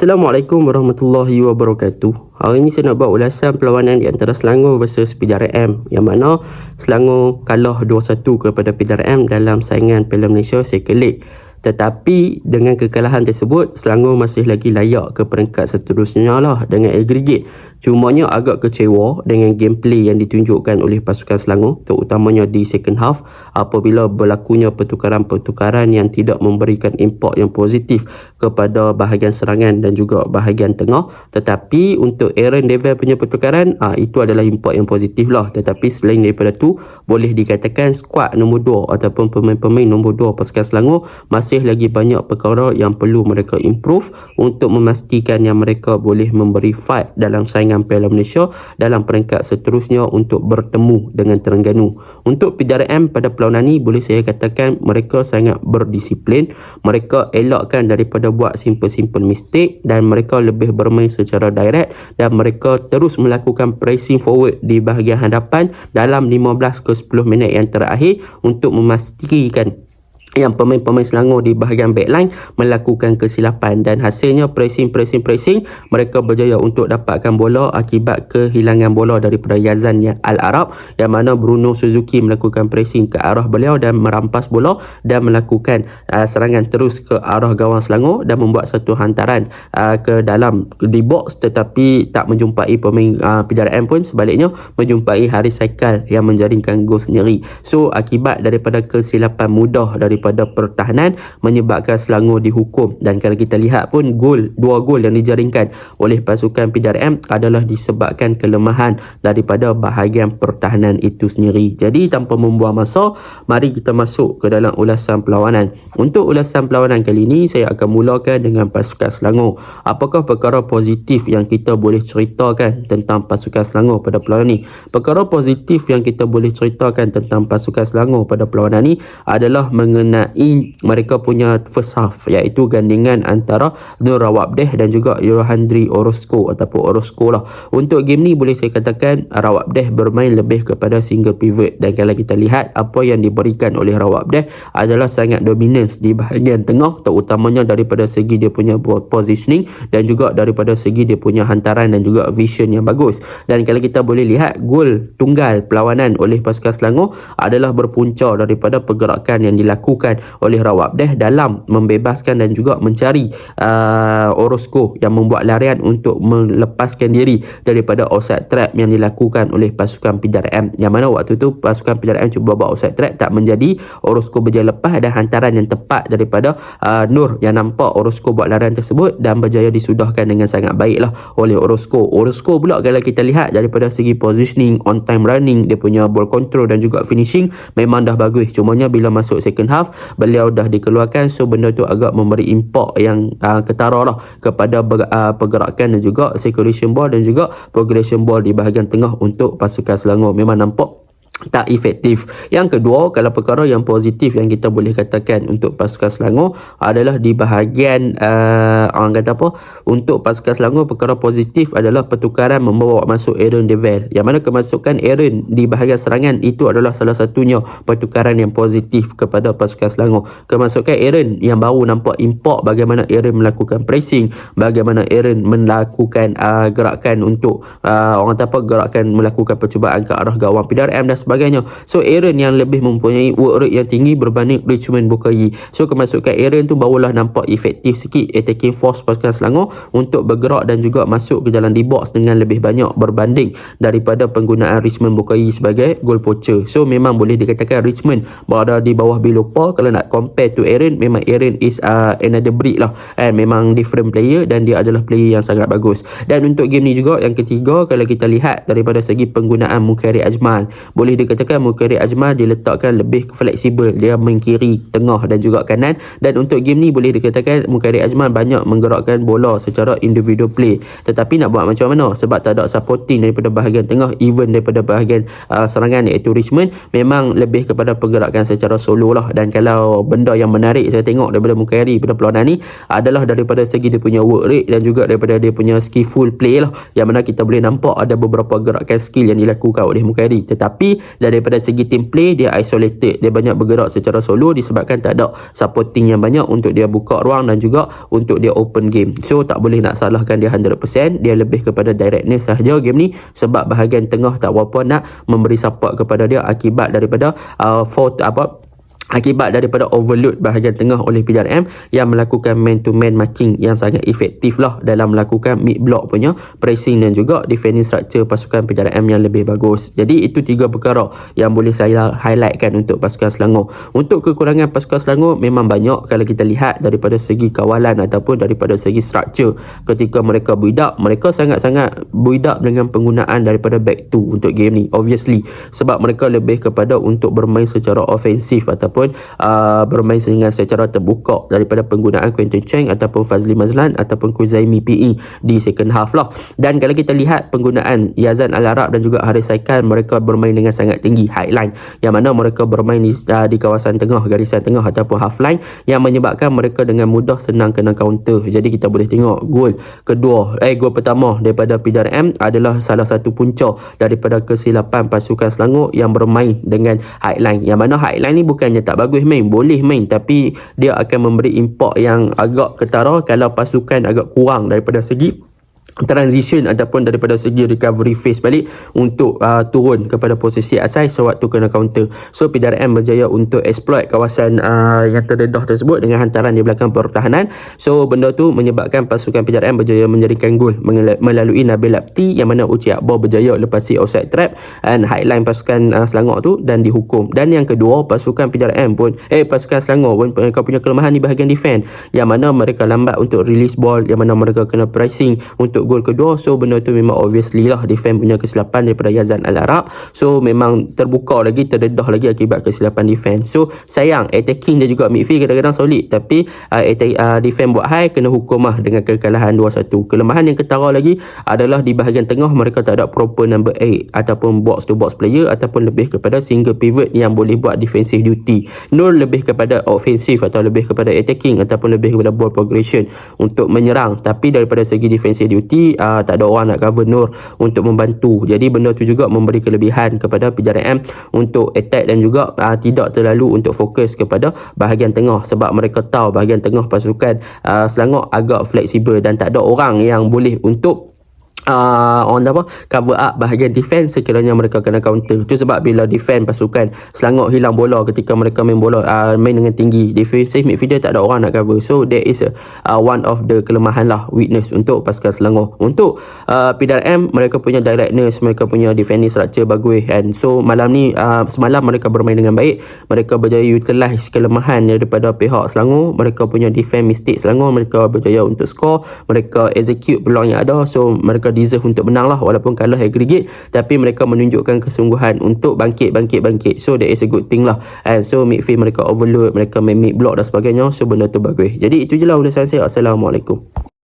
Assalamualaikum warahmatullahi wabarakatuh. Hari ini saya nak buat ulasan perlawanan di antara Selangor versus PDRM, yang mana Selangor kalah 2-1 kepada PDRM dalam saingan Piala Malaysia Second Leg. Tetapi dengan kekalahan tersebut, Selangor masih lagi layak ke peringkat seterusnya lah dengan agregat. Cumanya agak kecewa dengan gameplay yang ditunjukkan oleh pasukan Selangor, terutamanya di second half, apabila berlakunya pertukaran-pertukaran yang tidak memberikan impak yang positif kepada bahagian serangan dan juga bahagian tengah. Tetapi untuk Aaron Devel punya pertukaran, itu adalah impak yang positif lah. Tetapi selain daripada tu, boleh dikatakan skuad nombor 2 ataupun pemain-pemain nombor 2 pasukan Selangor masih lagi banyak perkara yang perlu mereka improve untuk memastikan yang mereka boleh memberi fight dalam saingan Piala Malaysia dalam peringkat seterusnya untuk bertemu dengan Terengganu. Untuk PDRM pada perlawanan ini, boleh saya katakan mereka sangat berdisiplin. Mereka elakkan daripada buat simple-simple mistake dan mereka lebih bermain secara direct, dan mereka terus melakukan pressing forward di bahagian hadapan dalam 15 ke 10 minit yang terakhir untuk memastikan yang pemain-pemain Selangor di bahagian backline melakukan kesilapan, dan hasilnya pressing mereka berjaya untuk dapatkan bola akibat kehilangan bola daripada Yazan Al-Arab, yang mana Bruno Suzuki melakukan pressing ke arah beliau dan merampas bola dan melakukan serangan terus ke arah gawang Selangor dan membuat satu hantaran ke dalam di box, tetapi tak menjumpai pemain PDRM pun sebaliknya menjumpai Haris Saikal yang menjaringkan gol sendiri. So akibat daripada kesilapan mudah daripada pertahanan menyebabkan Selangor dihukum, dan kalau kita lihat pun dua gol yang dijaringkan oleh pasukan PDRM adalah disebabkan kelemahan daripada bahagian pertahanan itu sendiri. Jadi tanpa membuang masa, mari kita masuk ke dalam ulasan perlawanan. Untuk ulasan perlawanan kali ini, saya akan mulakan dengan pasukan Selangor. Apakah perkara positif yang kita boleh ceritakan tentang pasukan Selangor pada perlawanan ini? Perkara positif yang kita boleh ceritakan tentang pasukan Selangor pada perlawanan ini adalah mengenai mereka punya first half, iaitu gandingan antara Nur Rawabdeh dan juga Yohandri Orozco ataupun Orozco lah. Untuk game ni boleh saya katakan Rawabdeh bermain lebih kepada single pivot, dan kalau kita lihat apa yang diberikan oleh Rawabdeh adalah sangat dominan di bahagian tengah, terutamanya daripada segi dia punya positioning dan juga daripada segi dia punya hantaran dan juga vision yang bagus. Dan kalau kita boleh lihat, gol tunggal perlawanan oleh pasukan Selangor adalah berpunca daripada pergerakan yang dilakukan oleh Rawabdeh dalam membebaskan dan juga mencari Orozco yang membuat larian untuk melepaskan diri daripada offside trap yang dilakukan oleh pasukan PDRM, yang mana waktu tu pasukan PDRM cuba buat offside trap, tak menjadi. Orozco berjaya lepas dan hantaran yang tepat daripada Nur yang nampak Orozco buat larian tersebut dan berjaya disudahkan dengan sangat baiklah oleh Orozco. Orozco pula kalau kita lihat daripada segi positioning, on time running, dia punya ball control dan juga finishing memang dah bagus. Cumanya bila masuk second half, beliau dah dikeluarkan, so benda tu agak memberi impak yang ketara lah kepada pergerakan dan juga circulation ball dan juga progression ball di bahagian tengah untuk pasukan Selangor. Memang nampak tak efektif. Yang kedua, kalau perkara yang positif yang kita boleh katakan untuk pasukan Selangor adalah di bahagian orang kata apa, untuk pasukan Selangor perkara positif adalah pertukaran membawa masuk Aaron Devel, yang mana kemasukan Aaron di bahagian serangan itu adalah salah satunya pertukaran yang positif kepada pasukan Selangor. Kemasukan Aaron yang baru nampak impak bagaimana Aaron melakukan pressing, bagaimana Aaron melakukan gerakan untuk orang kata apa, gerakan melakukan percubaan ke arah gawang PDRM dan sebagainya. So Aaron yang lebih mempunyai work rate yang tinggi berbanding Richmond Bukayi. So kemasukan Aaron tu barulah nampak efektif sikit attacking force pasukan Selangor untuk bergerak dan juga masuk ke dalam D-box dengan lebih banyak berbanding daripada penggunaan Richmond Bukayi sebagai goal poacher. So memang boleh dikatakan Richmond berada di bawah Bilopa. Kalau nak compare to Aaron, memang Aaron is another breed lah, memang different player dan dia adalah player yang sangat bagus. Dan untuk game ni juga, yang ketiga, kalau kita lihat daripada segi penggunaan Mukairi Ajmal, boleh dikatakan Mukairi Ajmal diletakkan lebih fleksibel, dia main kiri, tengah dan juga kanan. Dan untuk game ni boleh dikatakan Mukairi Ajmal banyak menggerakkan bola secara individual play, tetapi nak buat macam mana sebab tak ada supporting daripada bahagian tengah, even daripada bahagian serangan iaitu Richmond, memang lebih kepada pergerakan secara solo lah. Dan kalau benda yang menarik saya tengok daripada Mukairi pada perlawanan ni adalah daripada segi dia punya work rate dan juga daripada dia punya skillful play lah, yang mana kita boleh nampak ada beberapa gerakan skill yang dilakukan oleh Mukairi. Tetapi Dan daripada segi team play, dia isolated, dia banyak bergerak secara solo disebabkan tak ada supporting yang banyak untuk dia buka ruang dan juga untuk dia open game. So tak boleh nak salahkan dia 100%, dia lebih kepada directness sahaja game ni, sebab bahagian tengah tak berapa nak memberi support kepada dia akibat daripada akibat daripada overload bahagian tengah oleh PJRM yang melakukan man-to-man marking yang sangat efektif lah dalam melakukan mid-block punya pressing dan juga defending structure pasukan PJRM yang lebih bagus. Jadi itu 3 perkara yang boleh saya highlightkan untuk pasukan Selangor. Untuk kekurangan pasukan Selangor memang banyak kalau kita lihat daripada segi kawalan ataupun daripada segi structure. Ketika mereka build up, mereka sangat-sangat build up dengan penggunaan daripada back 2 untuk game ni, obviously, sebab mereka lebih kepada untuk bermain secara ofensif ataupun bermain dengan secara terbuka daripada penggunaan Quentin Cheng ataupun Fazli Mazlan ataupun Kuzaimi PE di second half lah. Dan kalau kita lihat penggunaan Yazan Al-Arab dan juga Haris Saikan, mereka bermain dengan sangat tinggi high line, yang mana mereka bermain di kawasan tengah, garisan tengah ataupun half line, yang menyebabkan mereka dengan mudah senang kena counter. Jadi kita boleh tengok gol pertama daripada PJRM adalah salah satu punca daripada kesilapan pasukan Selangor yang bermain dengan high line, yang mana high line ni bukannya tak bagus main, boleh main, tapi dia akan memberi impak yang agak ketara kalau pasukan agak kurang daripada segi transition ataupun daripada segi recovery phase balik untuk turun kepada posisi asal sewaktu kena counter. So PJRM berjaya untuk exploit kawasan yang terdedah tersebut dengan hantaran di belakang pertahanan. So benda tu menyebabkan pasukan PJRM berjaya menjadikan gol melalui Nabil Lapti, yang mana Uci Akbar berjaya lepasi offside trap dan highline pasukan Selangor tu dan dihukum. Dan yang kedua, pasukan Selangor pun mereka punya kelemahan di bahagian defend, yang mana mereka lambat untuk release ball, yang mana mereka kena pressing untuk gol kedua. So benda tu memang obviously lah defend punya kesilapan daripada Yazan Al-Arab. So memang terbuka lagi, terdedah lagi akibat kesilapan defend. So sayang, attacking dia juga midfield kadang-kadang solid, tapi defend buat high, kena hukum lah dengan kekalahan 2-1. Kelemahan yang ketara lagi adalah di bahagian tengah mereka tak ada proper number 8 ataupun box to box player ataupun lebih kepada single pivot yang boleh buat defensive duty. Nur lebih kepada offensive atau lebih kepada attacking ataupun lebih kepada ball progression untuk menyerang, tapi daripada segi defensive duty tak ada orang nak cover Nur untuk membantu. Jadi benda tu juga memberi kelebihan kepada PJRM untuk attack dan juga tidak terlalu untuk fokus kepada bahagian tengah, sebab mereka tahu bahagian tengah pasukan Selangor agak fleksibel dan tak ada orang yang boleh untuk cover up bahagian defense sekiranya mereka kena counter. Itu sebab bila defense pasukan Selangor hilang bola ketika mereka main bola main dengan tinggi, defensive midfielder tak ada orang nak cover. So that is one of the kelemahan lah, weakness untuk pasukan Selangor. Untuk PJRM, mereka punya directness, mereka punya defending structure bagus, and so semalam mereka bermain dengan baik. Mereka berjaya utilize kelemahan daripada pihak Selangor. Mereka punya defense mistake Selangor, mereka berjaya untuk score, mereka execute peluang yang ada. So mereka deserve untuk menang lah, walaupun kalah aggregate, tapi mereka menunjukkan kesungguhan untuk bangkit. So that is a good thing lah. And so midfield mereka overload, mereka main mid block dan sebagainya. So benda tu bagus. Jadi itu je lah ulasan saya. Assalamualaikum.